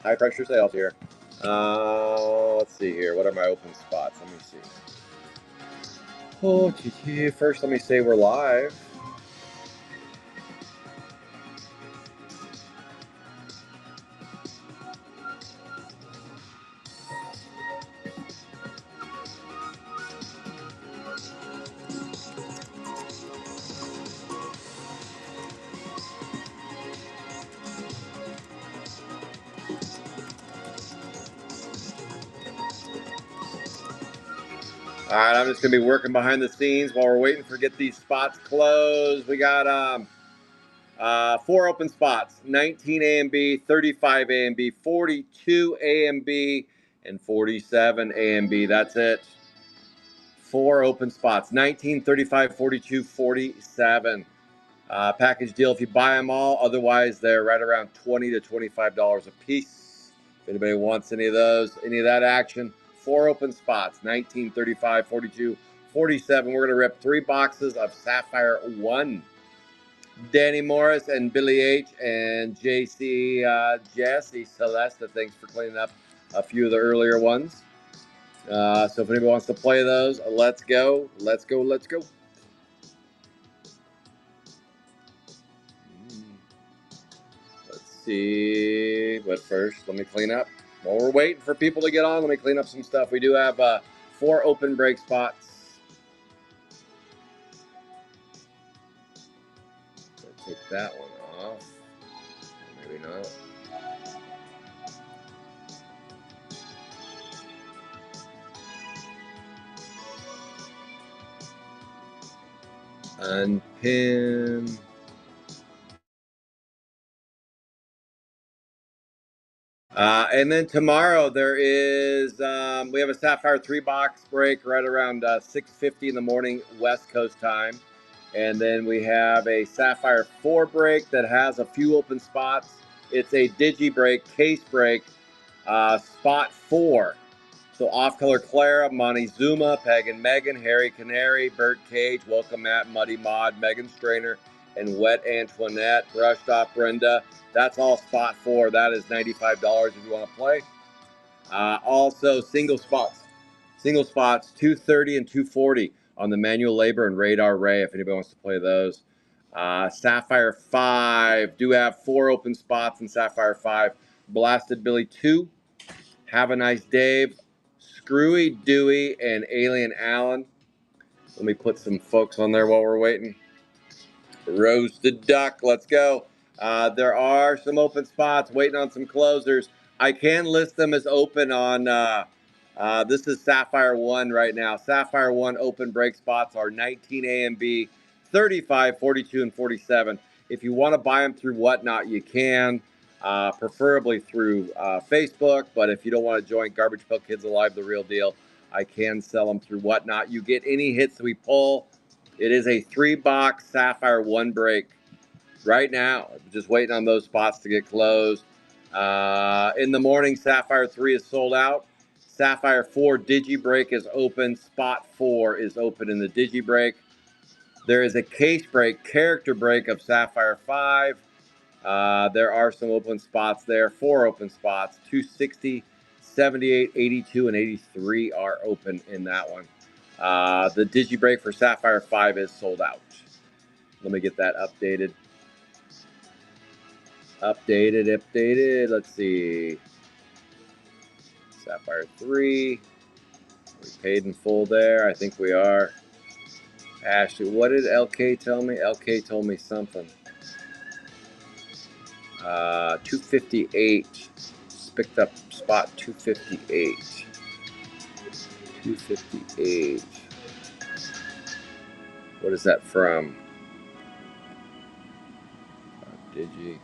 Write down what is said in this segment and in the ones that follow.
high pressure sales here. Let's see here. What are my open spots? Let me see. Oh, first, let me say we're live. All right, I'm just going to be working behind the scenes while we're waiting for get these spots closed. We got 4 open spots, 19 A and B, 35 A and B, 42 A and B, and 47 A and B. That's it. 4 open spots, 19, 35, 42, 47. Package deal if you buy them all. Otherwise, they're right around $20 to $25 a piece. If anybody wants any of those, any of that action, 4 open spots, 19, 35, 42, 47. We're going to rip 3 boxes of Sapphire 1. Danny Morris and Billy H. and JC Jesse Celeste, thanks for cleaning up a few of the earlier ones. So if anybody wants to play those, let's go. Let's go. Let's go. Let's see. But first, let me clean up. While we're waiting for people to get on, let me clean up some stuff. We do have 4 open break spots. Let's take that one off. Maybe not. Unpin. And then tomorrow there is we have a Sapphire 3 box break right around 6:50 in the morning West Coast time, and then we have a Sapphire 4 break that has a few open spots. It's a digi break, case break, spot 4. So Off Color Clara, Montezuma, Pagan Megan, Harry Canary, Bert Cage, Welcome Matt, Muddy Mod, Megan Strainer, and Wet Antoinette, Brushed Off Brenda. That's all spot 4. That is $95 if you want to play. Also, single spots, 230 and 240 on the Manual Labor and Radar Ray if anybody wants to play those. Sapphire 5, do have 4 open spots in Sapphire 5. Blasted Billy 2, Have a Nice Dave, Screwy Dewey, and Alien Allen. Let me put some folks on there while we're waiting. Roasted Duck, let's go. There are some open spots, waiting on some closers. I can list them as open on, this is Sapphire 1 right now. Sapphire 1 open break spots are 19 A and B, 35, 42, and 47. If you want to buy them through Whatnot, you can, preferably through Facebook. But if you don't want to join Garbage Pail Kids Alive, the real deal, I can sell them through Whatnot. You get any hits we pull. It is a 3-box Sapphire 1 break right now. Just waiting on those spots to get closed. In the morning, Sapphire 3 is sold out. Sapphire 4 Digi Break is open. Spot 4 is open in the Digi Break. There is a case break, character break of Sapphire 5. There are some open spots there. 4 open spots. 260, 78, 82, and 83 are open in that one. The Digi Break for Sapphire 5 is sold out. Let me get that updated. Updated. Let's see. Sapphire 3. We paid in full there. I think we are. Ashley, what did LK tell me? LK told me something. 258. Just picked up spot 258. 258. What is that from? Digi.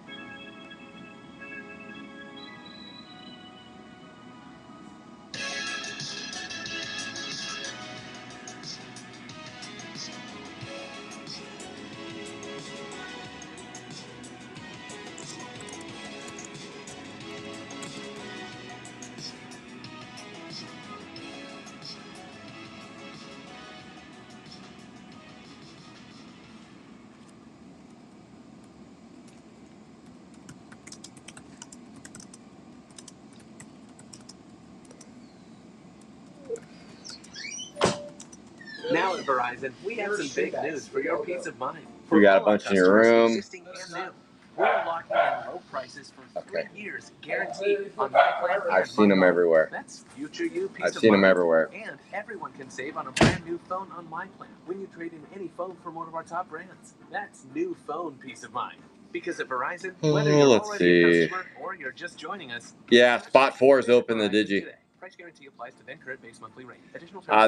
Now at Verizon, we have some big news for your peace of mind. You got a bunch in your room. Existing and new. We're locking in low prices for 3 years, guaranteed on my plan. I've seen them everywhere. That's future you peace I've of seen mind. them everywhere. And everyone can save on a brand new phone on my plan when you trade in any phone from one of our top brands. That's new phone peace of mind. Because at Verizon, whether you're already a customer or you're just joining us. Yeah, spot 4 is open the Digi. Price guarantee applies to then current base monthly rate.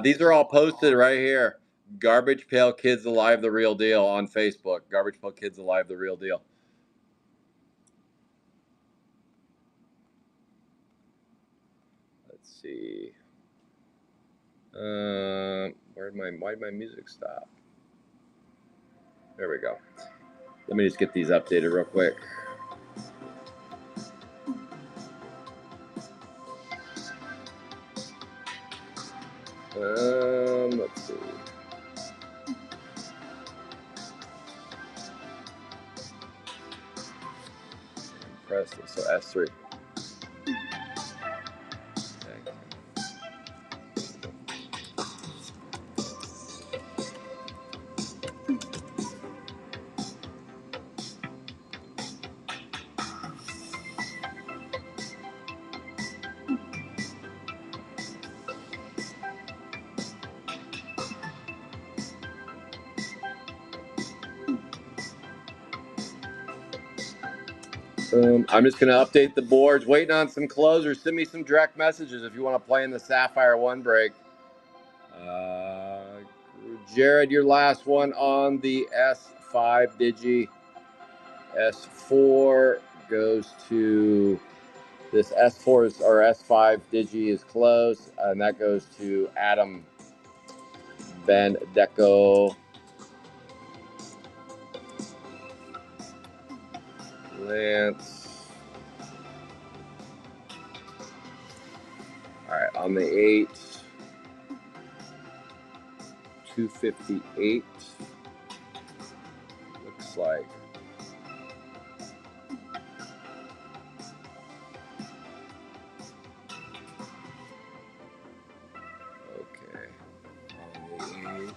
These are all posted right here. Garbage Pail Kids Alive, the real deal on Facebook. Garbage Pail Kids Alive, the real deal. Let's see. Why'd my music stop? There we go. Let me just get these updated real quick. Let's see. Press this, so S3. I'm just going to update the boards. Waiting on some closers. Send me some direct messages if you want to play in the Sapphire 1 break. Jared, your last one on the S5 Digi. S4 goes to this S4 is, or S5 Digi is closed, and that goes to Adam Bendeco. Lance. All right, on the 8, 258. Looks like. Okay. On the 8.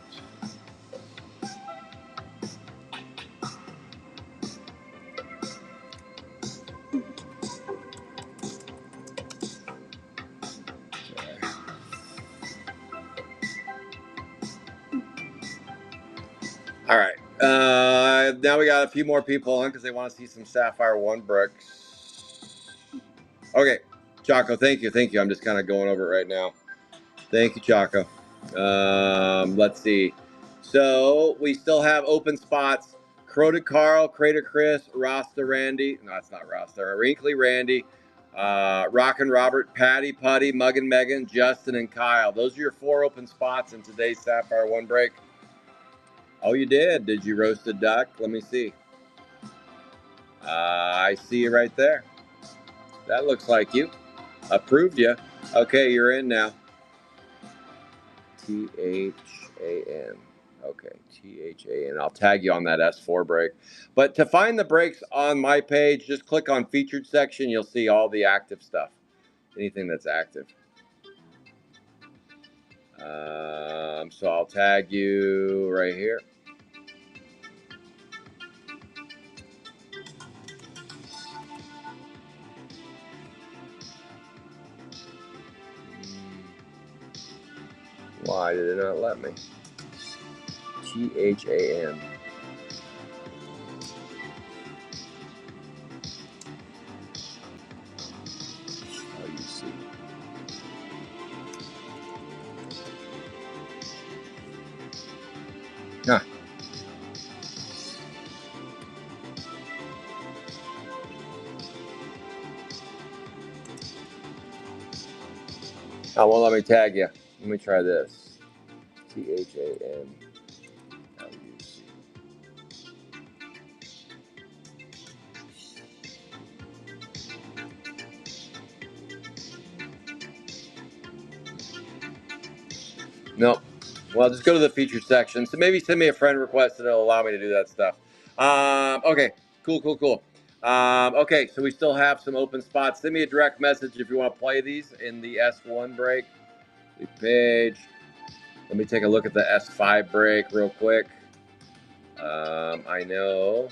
All right. Now we got a few more people on because they want to see some Sapphire 1 bricks. Okay. Chaco, thank you. Thank you. I'm just kind of going over it right now. Thank you, Chaco. Let's see. So we still have open spots. Crota Carl, Crater Chris, Rasta Randy. No, that's not Rasta. Wrinkly Randy. Rockin' Robert, Patty, Putty, Muggin' Megan, Justin, and Kyle. Those are your 4 open spots in today's Sapphire 1 break. Oh, you did? Did you roast a duck? Let me see. I see you right there. That looks like you. Approved you. Okay, you're in now. THAN. Okay, THAN. I'll tag you on that S4 break. But to find the breaks on my page, just click on featured section. You'll see all the active stuff. Anything that's active. So I'll tag you right here. Why did it not let me? THAN. Oh, you see. Huh. Oh, well, let me tag you. Let me try this. THAN. Nope. Well, just go to the featured section. So maybe send me a friend request and it'll allow me to do that stuff. Okay. Cool. Okay, so we still have some open spots. Send me a direct message if you want to play these in the S1 break. The page. Let me take a look at the S5 break real quick. I know.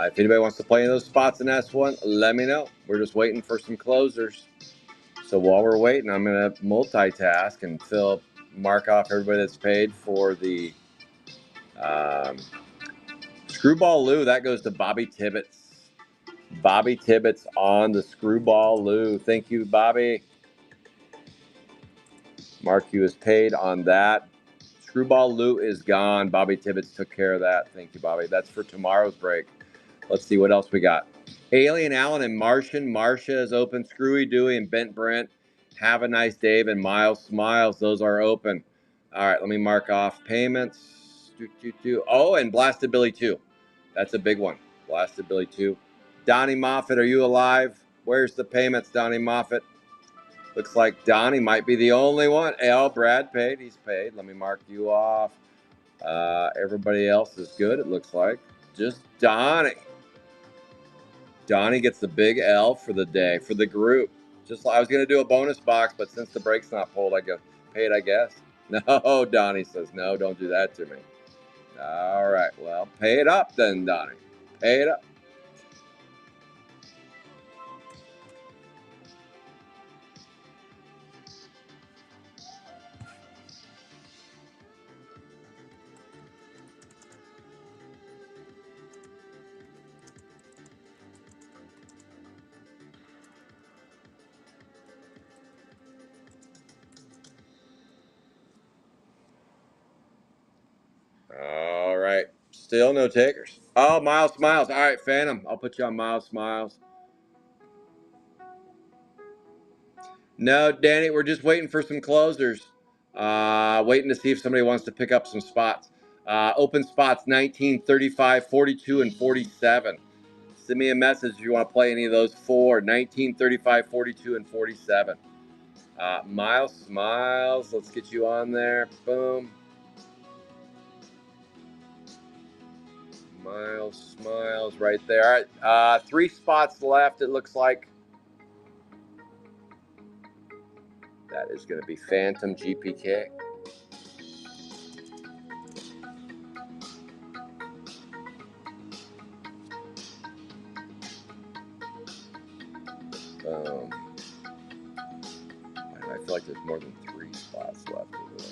If anybody wants to play in those spots in S1, let me know. We're just waiting for some closers. So while we're waiting, I'm going to multitask and mark off everybody that's paid for the Screwball Lou. That goes to Bobby Tibbetts. Bobby Tibbetts on the Screwball Lou. Thank you, Bobby. Mark, you is paid on that. Screwball Lou is gone. Bobby Tibbetts took care of that. Thank you, Bobby. That's for tomorrow's break. Let's see what else we got. Alien Allen and Martian. Marcia is open. Screwy Dewey and Bent Brent. Have a nice Dave and Miles Smiles. Those are open. All right, let me mark off payments. Oh, and Blasted Billy 2. That's a big one. Blasted Billy 2. Donnie Moffitt, are you alive? Where's the payments, Donnie Moffitt? Looks like Donnie might be the only one. Brad paid. He's paid. Let me mark you off. Everybody else is good, it looks like. Just Donnie. Donnie gets the big L for the day, for the group. Just I was going to do a bonus box, but since the break's not pulled, I get paid, I guess. No, Donnie says, no, don't do that to me. All right, well, pay it up then, Donnie. Pay it up. All right, still no takers. Oh, Miles Smiles. All right, Phantom, I'll put you on Miles Smiles. No, Danny, we're just waiting for some closers. Waiting to see if somebody wants to pick up some spots. Open spots 19, 35, 42, and 47. Send me a message if you want to play any of those four. 19, 35, 42, and 47. Miles Smiles, let's get you on there. Boom. Miles Smiles right there. All right, 3 spots left, it looks like. That is going to be Phantom GPK. I feel like there's more than 3 spots left over there.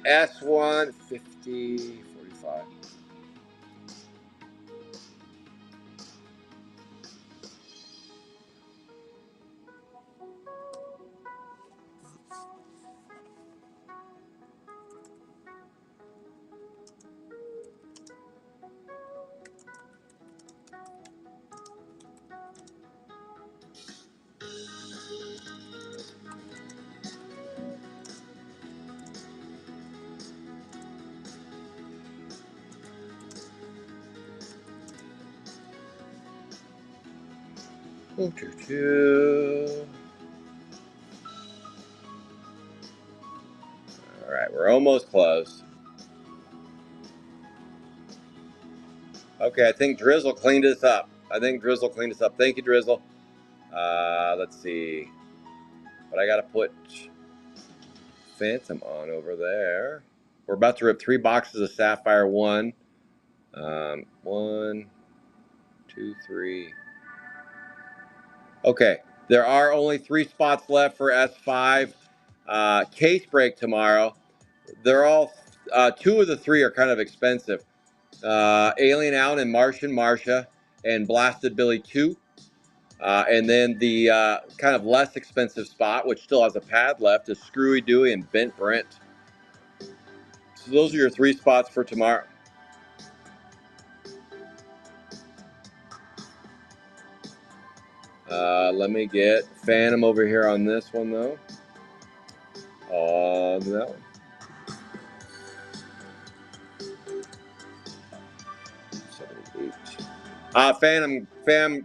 S1, 50, 45. All right, we're almost close. Okay, I think Drizzle cleaned us up. Thank you, Drizzle. Let's see. But I got to put Phantom on over there. We're about to rip 3 boxes of Sapphire 1. 1, 2, 3. Okay, there are only 3 spots left for S5. Case break tomorrow. They're all 2 of the 3 are kind of expensive. Alien Allen and Martian Marcia and Blasted Billy 2. And then the kind of less expensive spot, which still has a pad left, is Screwy Dewey and Bent Brent. So those are your 3 spots for tomorrow. Let me get Phantom over here on this one, though. On that one.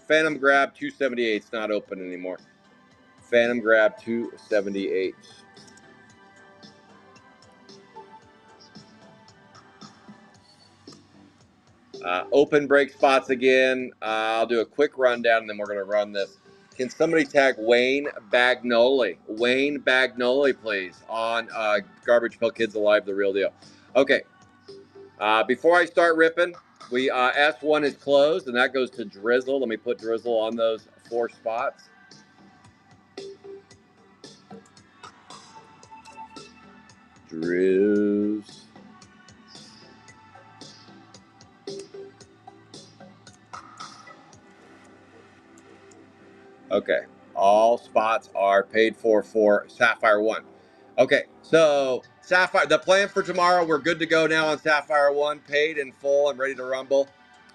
Phantom grab 278. It's not open anymore. Phantom grab 278. Open break spots again. I'll do a quick rundown, and then we're going to run this. Can somebody tag Wayne Bagnoli? Wayne Bagnoli, please, on Garbage Pail Kids Alive, the real deal. Okay. Before I start ripping, we S1 is closed, and that goes to Drizzle. Let me put Drizzle on those 4 spots. Drizzle. Okay, all spots are paid for Sapphire 1. Okay, so Sapphire, the plan for tomorrow, we're good to go now on Sapphire 1, paid in full and ready to rumble.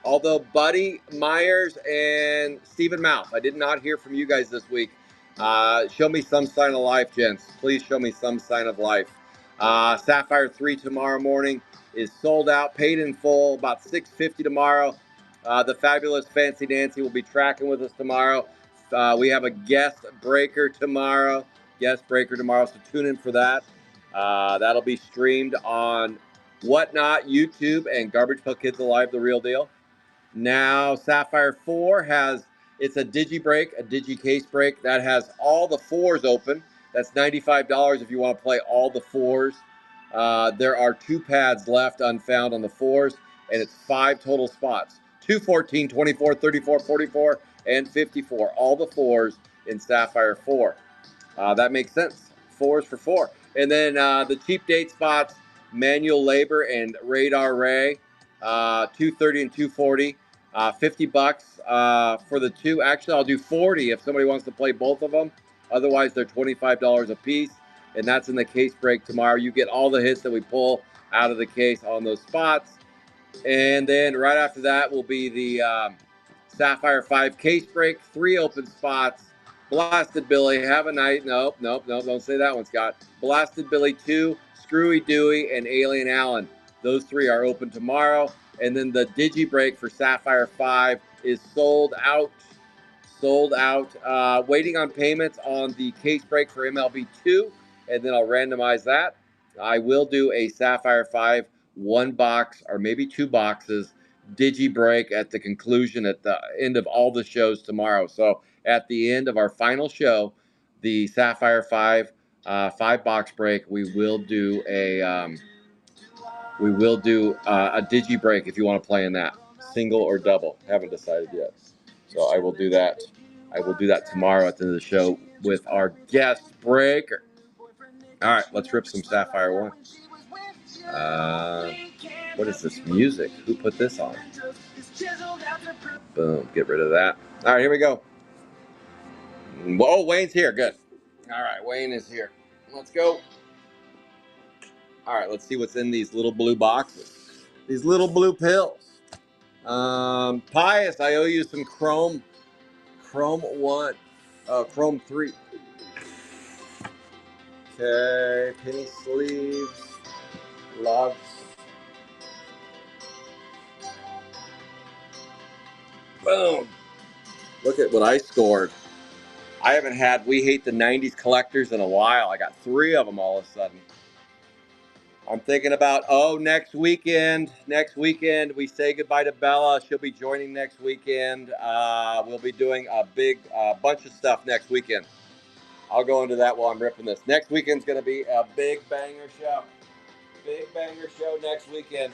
Although Buddy Myers and Stephen Mouth, I did not hear from you guys this week. Show me some sign of life, gents. Please show me some sign of life. Sapphire 3 tomorrow morning is sold out, paid in full, about $650 tomorrow. The fabulous Fancy Nancy will be tracking with us tomorrow. We have a guest breaker tomorrow. So tune in for that. That'll be streamed on Whatnot, YouTube, and Garbage Pail Kids Alive, the real deal. Now, Sapphire 4 it's a digi break, a digi case break that has all the 4s open. That's $95 if you want to play all the 4s. There are 2 pads left unfound on the 4s, and it's 5 total spots. 2, 14, 24, 34, 44, and 54. All the 4s in Sapphire 4. That makes sense. 4s for 4. And then the cheap date spots, Manual Labor and Radar Ray, 230 and 240. $50 for the 2. Actually, I'll do 40 if somebody wants to play both of them. Otherwise, they're $25 a piece, and that's in the case break tomorrow. You get all the hits that we pull out of the case on those spots. And then right after that will be the Sapphire 5 case break, 3 open spots. Blasted Billy, have a night. Nope, don't say that one, Scott. Blasted Billy 2, Screwy Dewey, and Alien Allen. Those 3 are open tomorrow. And then the Digi break for Sapphire 5 is sold out. Waiting on payments on the case break for MLB 2, and then I'll randomize that. I will do a Sapphire 5 1 box or maybe 2 boxes digi break at the conclusion at the end of all the shows tomorrow. So at the end of our final show, the Sapphire 5 5 box break, we will do a digi break if you want to play in that, single or double. Haven't decided yet. So I will do that. I will do that tomorrow at the end of the show with our guest breaker. All right, let's rip some Sapphire 1. What is this music? Who put this on? Boom, get rid of that. All right, here we go. Oh, Wayne's here. Good. All right, Wayne is here. Let's go. All right, let's see what's in these little blue boxes. These little blue pills. Pius, I owe you some Chrome 1. Chrome 3. Okay, penny sleeves. Loves. Boom. Look at what I scored. I haven't had We Hate the 90s collectors in a while. I got 3 of them all of a sudden. I'm thinking about, next weekend. Next weekend, we say goodbye to Bella. She'll be joining next weekend. We'll be doing a big bunch of stuff next weekend. I'll go into that while I'm ripping this. Next weekend's going to be a big banger show. Big banger show next weekend.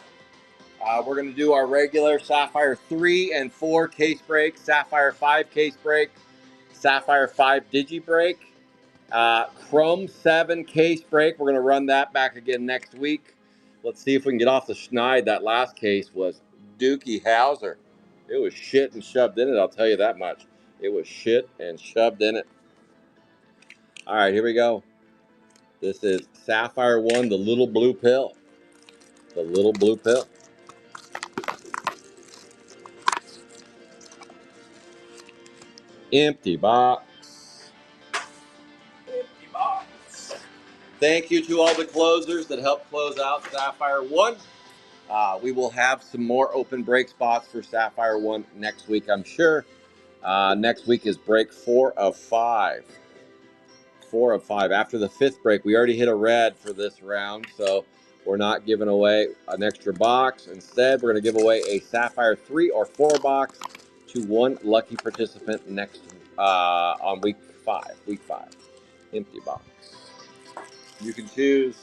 We're going to do our regular Sapphire 3 and 4 case break, Sapphire 5 case break, Sapphire 5 digi break, Chrome 7 case break. We're going to run that back again next week. Let's see if we can get off the schneid. That last case was Dookie Howser. It was shit and shoved in it, I'll tell you that much. It was shit and shoved in it. All right, here we go. This is Sapphire 1, the little blue pill. The little blue pill. Empty box. Empty box. Thank you to all the closers that helped close out Sapphire 1. We will have some more open break spots for Sapphire 1 next week, I'm sure. Next week is break 4 of 5. 4 of 5. After the 5th break, we already hit a red for this round, so We're not giving away an extra box. Instead, we're going to give away a Sapphire 3 or 4 box to one lucky participant next on week 5. Week 5. Empty box. You can choose.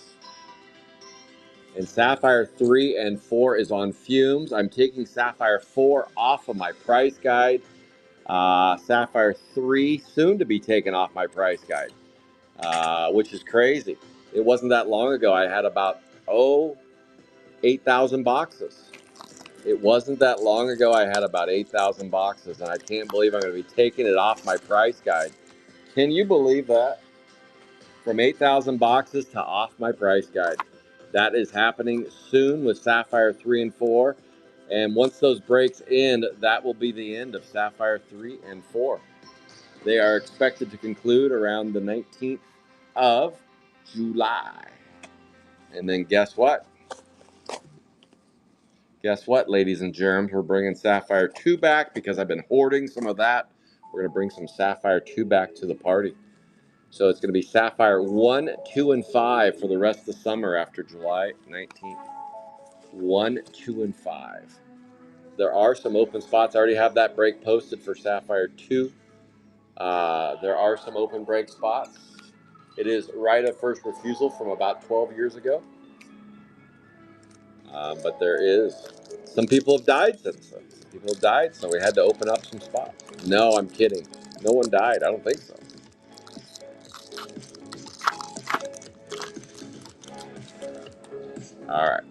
And Sapphire 3 and 4 is on fumes. I'm taking Sapphire 4 off of my price guide. Sapphire 3 soon to be taken off my price guide, which is crazy. It wasn't that long ago. I had about, 8,000 boxes. It wasn't that long ago. I had about 8,000 boxes, and I can't believe I'm going to be taking it off my price guide. Can you believe that? From 8,000 boxes to off my price guide. That is happening soon with Sapphire 3 and 4. And once those breaks end, that will be the end of Sapphire 3 and 4. They are expected to conclude around the 19th of July. And then guess what? Guess what, ladies and germs? We're bringing Sapphire 2 back because I've been hoarding some of that. We're going to bring some Sapphire 2 back to the party. So it's going to be Sapphire 1, 2, and 5 for the rest of the summer after July 19th. 1, 2, and 5. There are some open spots. I already have that break posted for Sapphire 2. There are some open break spots. It is right of first refusal from about 12 years ago. But there is. Some people have died since then. Some people have died, so we had to open up some spots. No, I'm kidding. No one died. I don't think so. All right.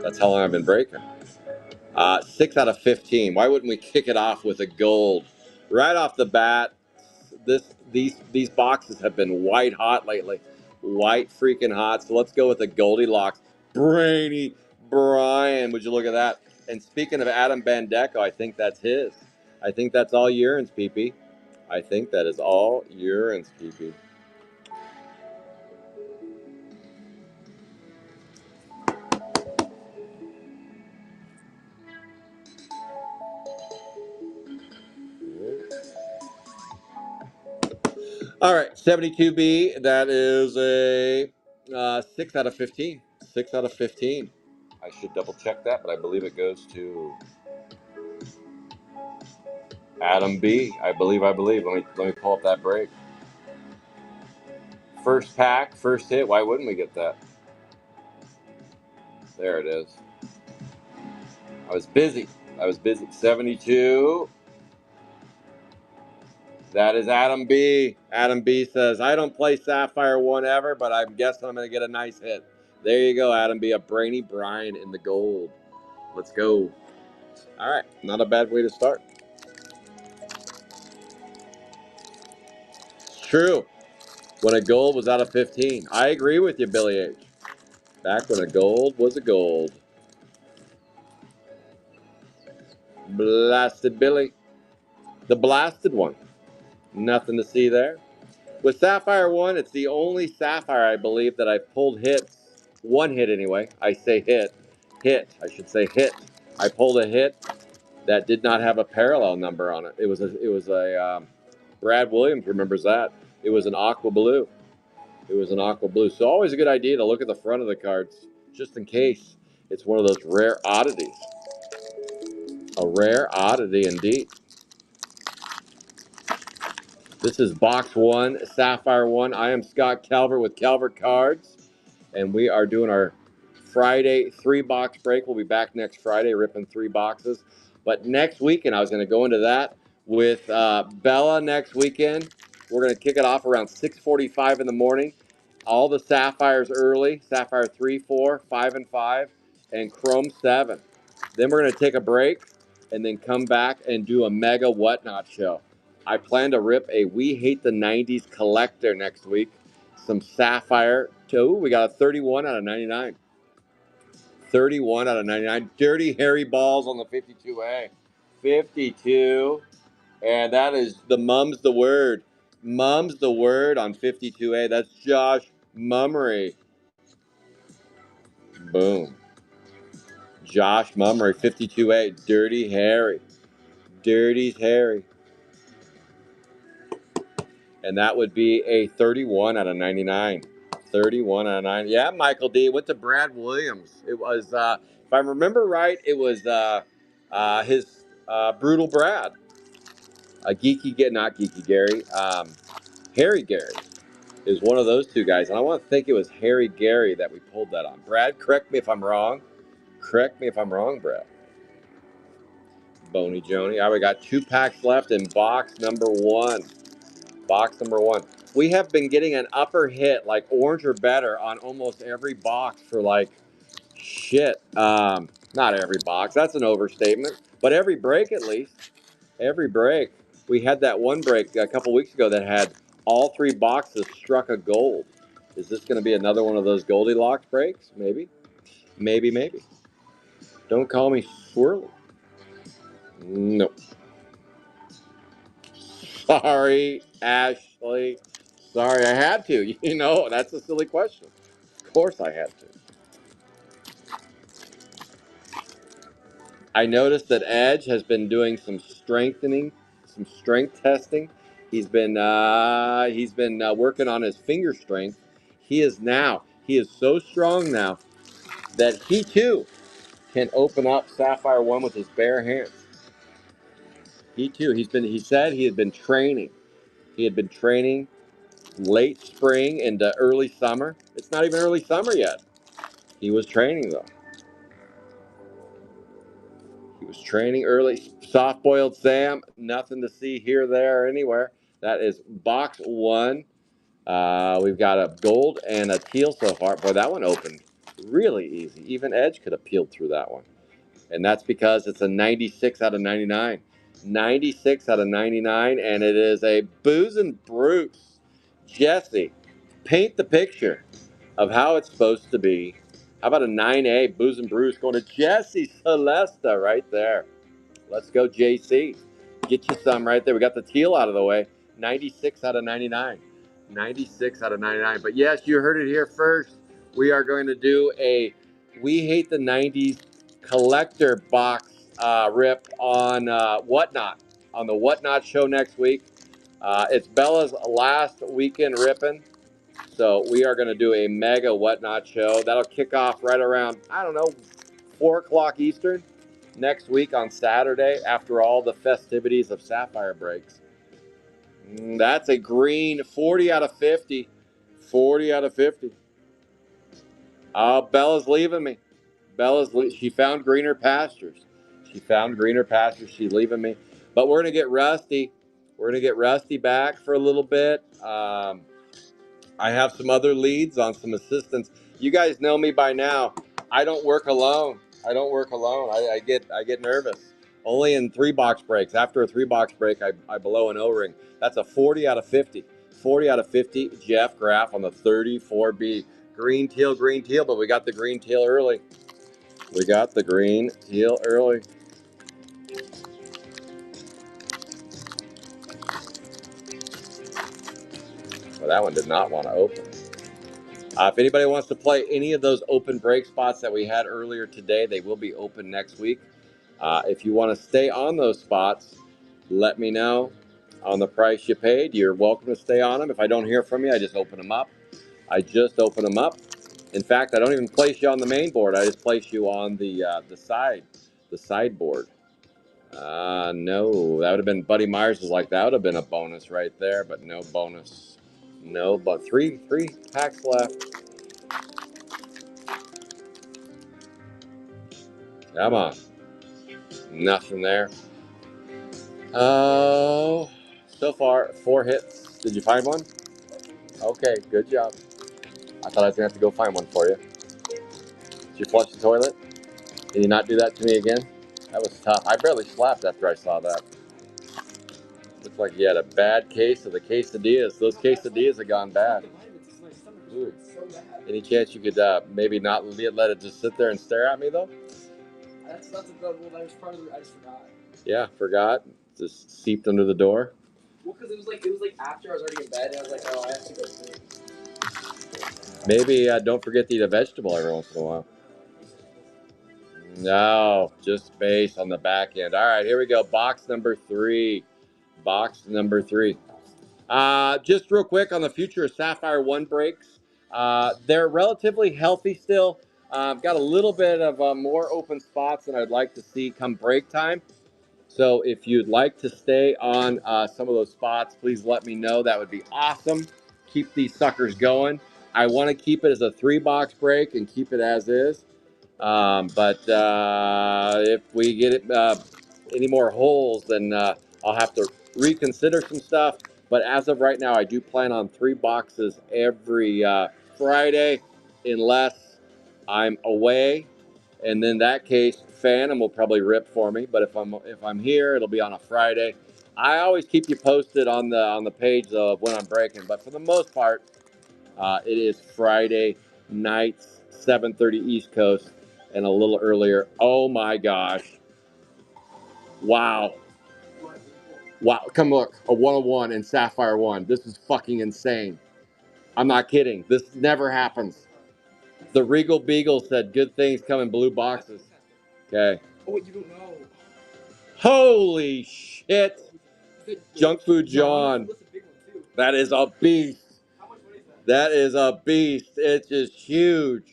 That's how long I've been breaking. 6 out of 15. Why wouldn't we kick it off with a gold? Right off the bat, these boxes have been white hot lately. White freaking hot. So let's go with the Goldilocks. Brainy Brian. Would you look at that? And speaking of Adam Bandecco, I think that's his. I think that's all urines, PP. I think that is all urines, PP. All right, 72B. That is a 6 out of 15. 6 out of 15. I should double check that, but I believe it goes to Adam B. I believe. Let me pull up that break. First pack, first hit. Why wouldn't we get that? There it is. I was busy. 72. That is Adam B. Adam B says, I don't play Sapphire 1 ever, but I'm guessing I'm going to get a nice hit. There you go, Adam B. A Brainy Brian in the gold. Let's go. All right, not a bad way to start. It's true. When a gold was out of 15. I agree with you, Billy H. Back when a gold was a gold. Blasted Billy. The blasted one. Nothing to see there. With Sapphire 1, it's the only Sapphire, I believe, that I've pulled hits. One hit, anyway. I say hit. I should say hit. I pulled a hit that did not have a parallel number on it. It was a Brad Williams remembers that. It was an aqua blue. So always a good idea to look at the front of the cards, just in case it's one of those rare oddities. A rare oddity indeed. This is box 1, Sapphire 1. I am Scott Calvert with Calvert Cards, and we are doing our Friday 3-box break. We'll be back next Friday ripping 3 boxes. But next weekend, I was going to go into that with Bella next weekend. We're going to kick it off around 6:45 in the morning. All the Sapphires early, Sapphire 3, 4, 5, and 5, and Chrome 7. Then we're going to take a break and then come back and do a mega whatnot show. I plan to rip a We Hate the 90s collector next week. Some Sapphire. We got a 31 out of 99. 31 out of 99. Dirty Harry balls on the 52A. 52. And that is the Mum's the Word. Mum's the Word on 52A. That's Josh Mummery. Boom. Josh Mummery, 52A. Dirty Harry. Dirty's Harry. And that would be a 31 out of 99. 31 out of 9. Yeah, Michael D. Went to Brad Williams. It was, if I remember right, it was his Brutal Brad. Not Geeky Gary. Harry Gary is one of those two guys. And I want to think it was Harry Gary that we pulled that on. Brad, correct me if I'm wrong. Correct me if I'm wrong, Brad. Boney Joni. All right, we got 2 packs left in box number 1. Box number 1. We have been getting an upper hit, like orange or better, on almost every box for like shit. Not every box. That's an overstatement. But every break, at least. Every break. We had that one break a couple weeks ago that had all 3 boxes struck a gold. Is this going to be another one of those Goldilocks breaks? Maybe. Maybe, maybe. Don't call me swirly. Nope. Sorry, Ashley. Sorry, I had to. You know, that's a silly question. Of course I had to. I noticed that Edge has been doing some strengthening, some strength testing. He's been working on his finger strength. He is so strong now that he too can open up Sapphire 1 with his bare hands. He said he had been training. He had been training late spring into early summer. It's not even early summer yet. He was training though. He was training early. Soft-boiled Sam, nothing to see here, there, or anywhere. That is box 1. We've got a gold and a teal so far. Boy, that one opened really easy. Even Edge could have peeled through that one. And that's because it's a 96 out of 99. 96 out of 99, and it is a Booze and Bruce. Jesse, paint the picture of how it's supposed to be. How about a 9A Booze and Bruce going to Jesse Celesta right there. Let's go, JC. Get you some right there. We got the teal out of the way. 96 out of 99. 96 out of 99. But yes, you heard it here first. We are going to do a We Hate the 90s collector box rip on Whatnot, on the Whatnot show next week. It's Bella's last weekend ripping. So we are going to do a mega Whatnot show. That'll kick off right around, 4 o'clock Eastern next week on Saturday after all the festivities of Sapphire breaks. That's a green 40 out of 50. 40 out of 50. Bella's leaving me. She found greener pastures. She's leaving me. But we're going to get Rusty. We're going to get Rusty back for a little bit. I have some other leads on some assistants. You guys know me by now. I don't work alone. I get nervous. Only in 3-box breaks. After a 3-box break, I blow an O-ring. That's a 40 out of 50. 40 out of 50. Jeff Graff on the 34B. Green teal, but we got the green teal early. Well, that one did not want to open. If anybody wants to play any of those open break spots that we had earlier today, they will be open next week. If you want to stay on those spots, let me know on the price you paid. You're welcome to stay on them. If I don't hear from you, I just open them up. In fact, I don't even place you on the main board. I just place you on the sideboard. No, that would have been Buddy Myers was like, that would have been a bonus right there, but no bonus. No, but three packs left. Come on. Nothing there. Oh, so far, 4 hits. Did you find one? Okay, good job. I thought I was going to have to go find one for you. Did you flush the toilet? Can you not do that to me again? That was tough. I barely slapped after I saw that. Looks like you had a bad case of the quesadillas. Those quesadillas have gone bad. Ooh. Any chance you could maybe not let it just sit there and stare at me, though? That's a good one. I just forgot. Yeah, forgot. Just seeped under the door. Well, because it was like after I was already in bed, and I was like, oh, I have to go sleep. Maybe don't forget to eat a vegetable every once in a while. No, just space on the back end. All right, here we go. Box number 3. Just real quick on the future of Sapphire 1 breaks. They're relatively healthy still. Got a little bit of more open spots than I'd like to see come break time. So if you'd like to stay on some of those spots, please let me know. That would be awesome. Keep these suckers going. I want to keep it as a 3-box break and keep it as is. But if we get it any more holes, then I'll have to reconsider some stuff. But as of right now, I do plan on 3 boxes every Friday, unless I'm away. And in that case, Phantom will probably rip for me. But if I'm here, it'll be on a Friday. I always keep you posted on the page of when I'm breaking. But for the most part, it is Friday nights, 7:30 East Coast, and a little earlier. Oh my gosh! Wow! Wow! Come look, a 101 and Sapphire 1. This is fucking insane. I'm not kidding. This never happens. The Regal Beagle said good things come in blue boxes. Okay. Oh, you don't know. Holy shit! Junk Food John. That is a beast. How much money is that? That is a beast. It's just huge.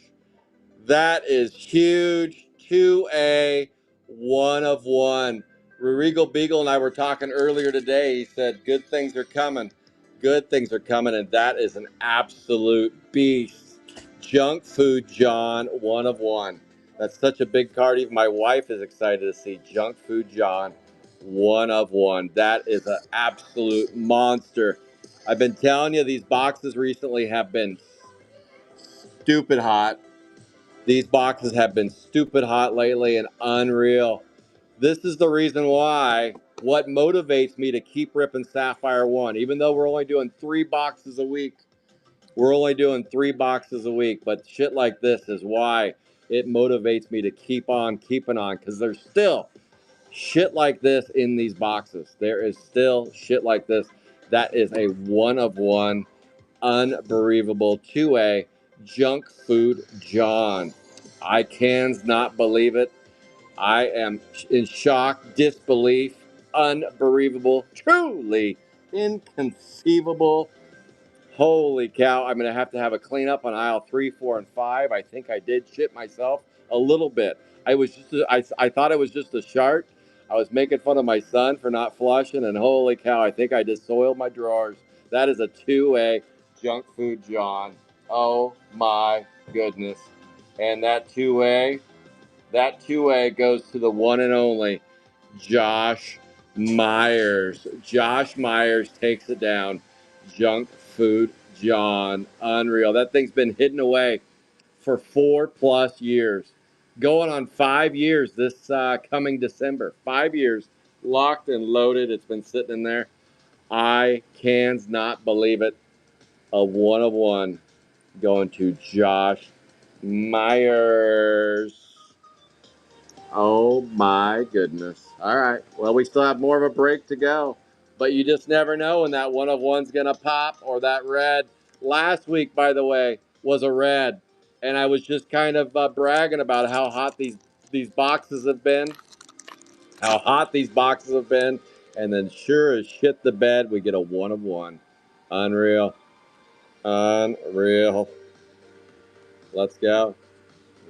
That is huge. 2A, 1 of 1. Regal Beagle and I were talking earlier today. He said, good things are coming. Good things are coming. And that is an absolute beast. Junk Food John, 1 of 1. That's such a big card. Even my wife is excited to see Junk Food John, 1 of 1. That is an absolute monster. I've been telling you, these boxes recently have been stupid hot. These boxes have been stupid hot lately and unreal. This is the reason why, what motivates me to keep ripping Sapphire 1. Even though we're only doing 3 boxes a week. We're only doing 3 boxes a week. But shit like this is why it motivates me to keep on keeping on. Because there's still shit like this in these boxes. There is still shit like this. That is a 1 of 1. Unbelievable 2A Junk Food John. I cannot believe it. I am in shock, disbelief, unbelievable, truly inconceivable. Holy cow. I'm going to have a cleanup on aisle 3, 4, and 5. I think I did shit myself a little bit. I thought it was just a shark. I was making fun of my son for not flushing, and holy cow, I think I just soiled my drawers. That is a 2A Junk Food John. Oh my goodness. And that 2A goes to the one and only Josh Myers. Josh Myers takes it down. Junk Food John. Unreal. That thing's been hidden away for 4+ years. Going on 5 years this coming December. 5 years locked and loaded. It's been sitting in there. I cannot believe it. A 1 of 1 going to Josh Myers. Oh my goodness. All right. Well, we still have more of a break to go, but you just never know when that 1 of 1's going to pop or that red. Last week, by the way, was a red, and I was just kind of bragging about how hot these boxes have been, how hot these boxes have been, and then sure as shit the bed, we get a 1 of 1. Unreal. Unreal. Let's go.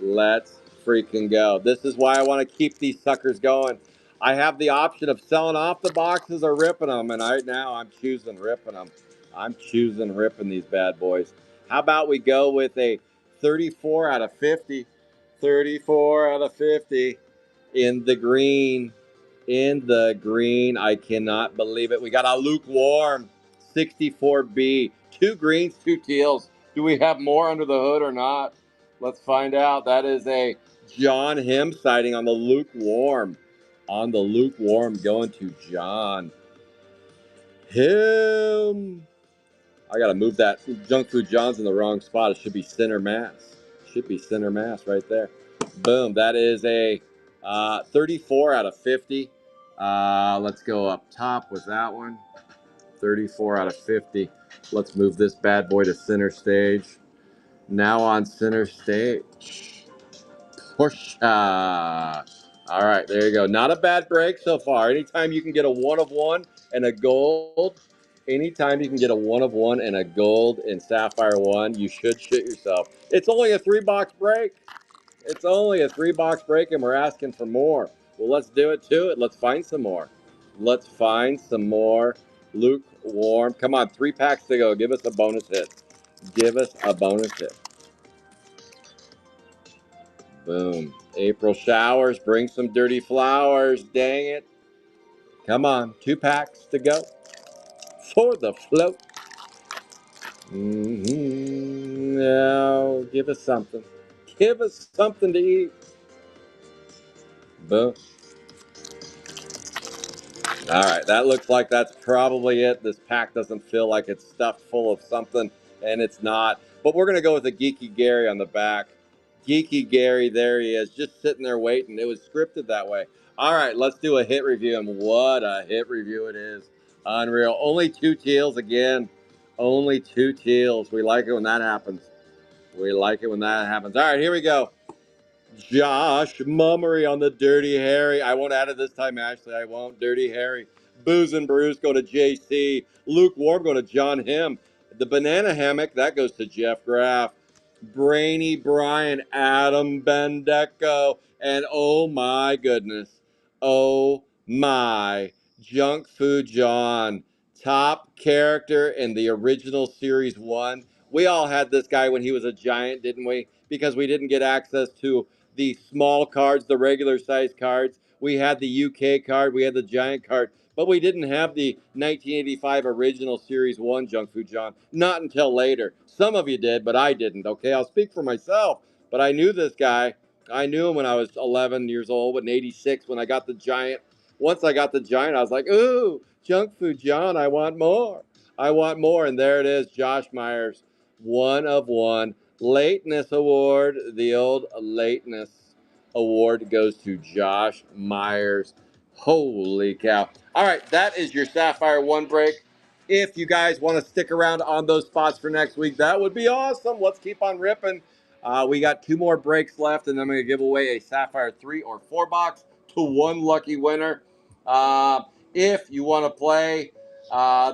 Let's freaking go. This is why I want to keep these suckers going. I have the option of selling off the boxes or ripping them, and right now I'm choosing ripping them. I'm choosing ripping these bad boys. How about we go with a 34 out of 50? 34 out of 50 in the green. In the green. I cannot believe it. We got a lukewarm 64B. 2 greens, 2 teals. Do we have more under the hood or not? Let's find out. That is a John Him sighting on the lukewarm. On the lukewarm, going to John Him. I got to move that. Junk Food John's in the wrong spot. It should be center mass. Should be center mass right there. Boom. That is a 34 out of 50. Let's go up top with that one. 34 out of 50. Let's move this bad boy to center stage. Now on center stage. Porsche. All right, there you go. Not a bad break so far. Anytime you can get a 1 of 1 and a gold Anytime you can get a 1 of 1 and a gold in Sapphire 1, you should shit yourself. It's only a 3-box break. It's only a 3-box break, and we're asking for more. Well, let's do it to it. Let's find some more. Let's find some more lukewarm. Come on, 3 packs to go. Give us a bonus hit. Give us a bonus hit. Boom. April showers. Bring some dirty flowers. Dang it. Come on, 2 packs to go for the float. Now, give us something. Give us something to eat. Boom. All right, that looks like that's probably it. This pack doesn't feel like it's stuffed full of something, and it's not. But we're going to go with a Geeky Gary on the back. Geeky Gary, there he is, just sitting there waiting. It was scripted that way. All right, let's do a hit review, and what a hit review it is. Unreal. Only 2 teals again. Only 2 teals. We like it when that happens. We like it when that happens. All right, here we go. Josh Mummery on the Dirty Harry. I won't add it this time, Ashley. I won't. Dirty Harry. Booze and Bruce go to JC. Lukewarm go to John Him. The Banana Hammock, that goes to Jeff Graff. Brainy Brian, Adam Bendeco. And oh my goodness. Oh my. Junk Food John. Top character in the original Series 1. We all had this guy when he was a giant, didn't we? Because we didn't get access to the small cards, the regular size cards. We had the UK card, we had the giant card, but we didn't have the 1985 original Series 1 Junk Food John. Not until later. Some of you did, but I didn't, okay? I'll speak for myself. But I knew this guy. I knew him when I was 11 years old, in 86 when I got the giant. Once I got the giant, I was like, ooh, Junk Food John, I want more. I want more. And there it is, Josh Myers, 1 of 1. Lateness Award, the old Lateness Award goes to Josh Myers. Holy cow. All right, that is your Sapphire 1 break. If you guys want to stick around on those spots for next week, that would be awesome. Let's keep on ripping. We got 2 more breaks left, and I'm going to give away a Sapphire 3 or 4 box to 1 lucky winner. If you want to play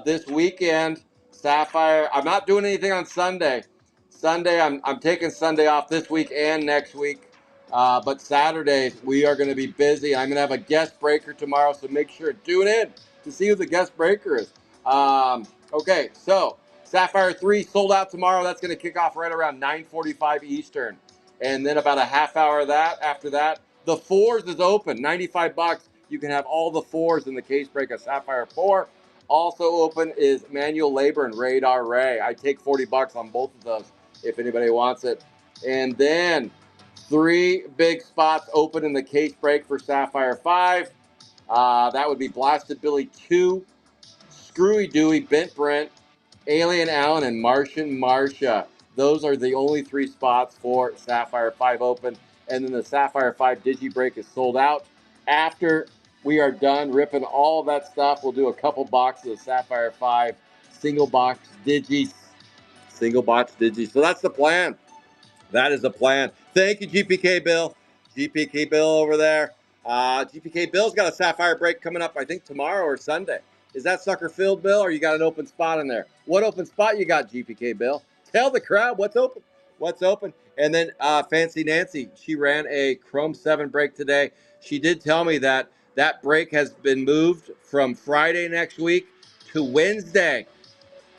this weekend, Sapphire, I'm not doing anything on Sunday. I'm taking Sunday off this week and next week. But Saturdays, we are going to be busy. I'm going to have a guest breaker tomorrow, so make sure to tune in to see who the guest breaker is. Okay, so Sapphire 3 sold out tomorrow. That's going to kick off right around 9:45 Eastern. And then about a half hour of that, after that, the 4s is open, 95 bucks. You can have all the 4s in the case break of Sapphire 4. Also open is Manual Labor and Radar Ray. I take 40 bucks on both of those if anybody wants it. And then 3 big spots open in the case break for Sapphire 5. That would be Blasted Billy 2, Screwy Dewey, Bent Brent, Alien Allen, and Martian Marcia. Those are the only 3 spots for Sapphire 5 open. And then the Sapphire 5 Digi Break is sold out. After we are done ripping all of that stuff, we'll do a couple boxes of Sapphire 5 single box Digi. Single box Digi. So that's the plan. That is the plan. Thank you, GPK Bill. GPK Bill over there. GPK Bill's got a Sapphire break coming up, I think, tomorrow or Sunday. Is that sucker filled, Bill, or you got an open spot in there? What open spot you got, GPK Bill? Tell the crowd what's open. What's open. And then Fancy Nancy, she ran a Chrome 7 break today. She did tell me that that break has been moved from Friday next week to Wednesday.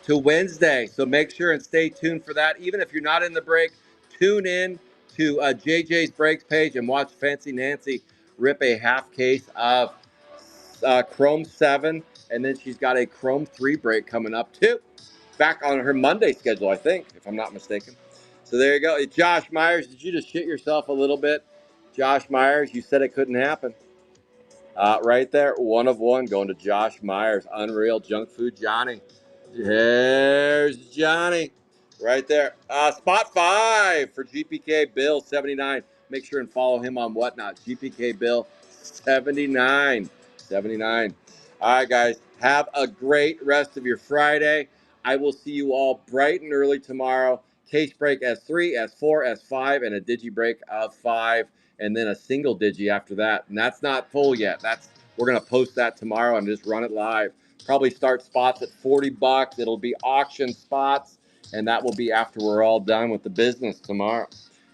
So make sure and stay tuned for that. Even if you're not in the break, tune in to JJ's Breaks page and watch Fancy Nancy rip a half case of Chrome 7. And then she's got a Chrome 3 break coming up too. Back on her Monday schedule, I think, if I'm not mistaken. So there you go. Josh Myers, did you just shit yourself a little bit? Josh Myers, you said it couldn't happen. Right there, 1 of 1 going to Josh Myers. Unreal Junk Food Johnny. There's Johnny right there. Spot 5 for GPK Bill 79. Make sure and follow him on Whatnot. GPK Bill 79. 79. All right, guys. Have a great rest of your Friday. I will see you all bright and early tomorrow. Case break S3, S4, S5, and a digi break of 5, and then a single digi after that. And that's not full yet. We're gonna post that tomorrow and just run it live. probably start spots at $40. It'll be auction spots, and that will be after we're all done with the business tomorrow,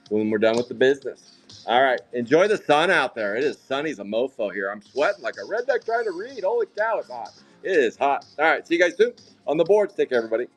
when we're done with the business. All right, enjoy the sun out there. It is sunny as a mofo here. I'm sweating like a redneck trying to read. Holy cow, it's hot. It is hot. All right, see you guys soon on the boards. Take care, everybody.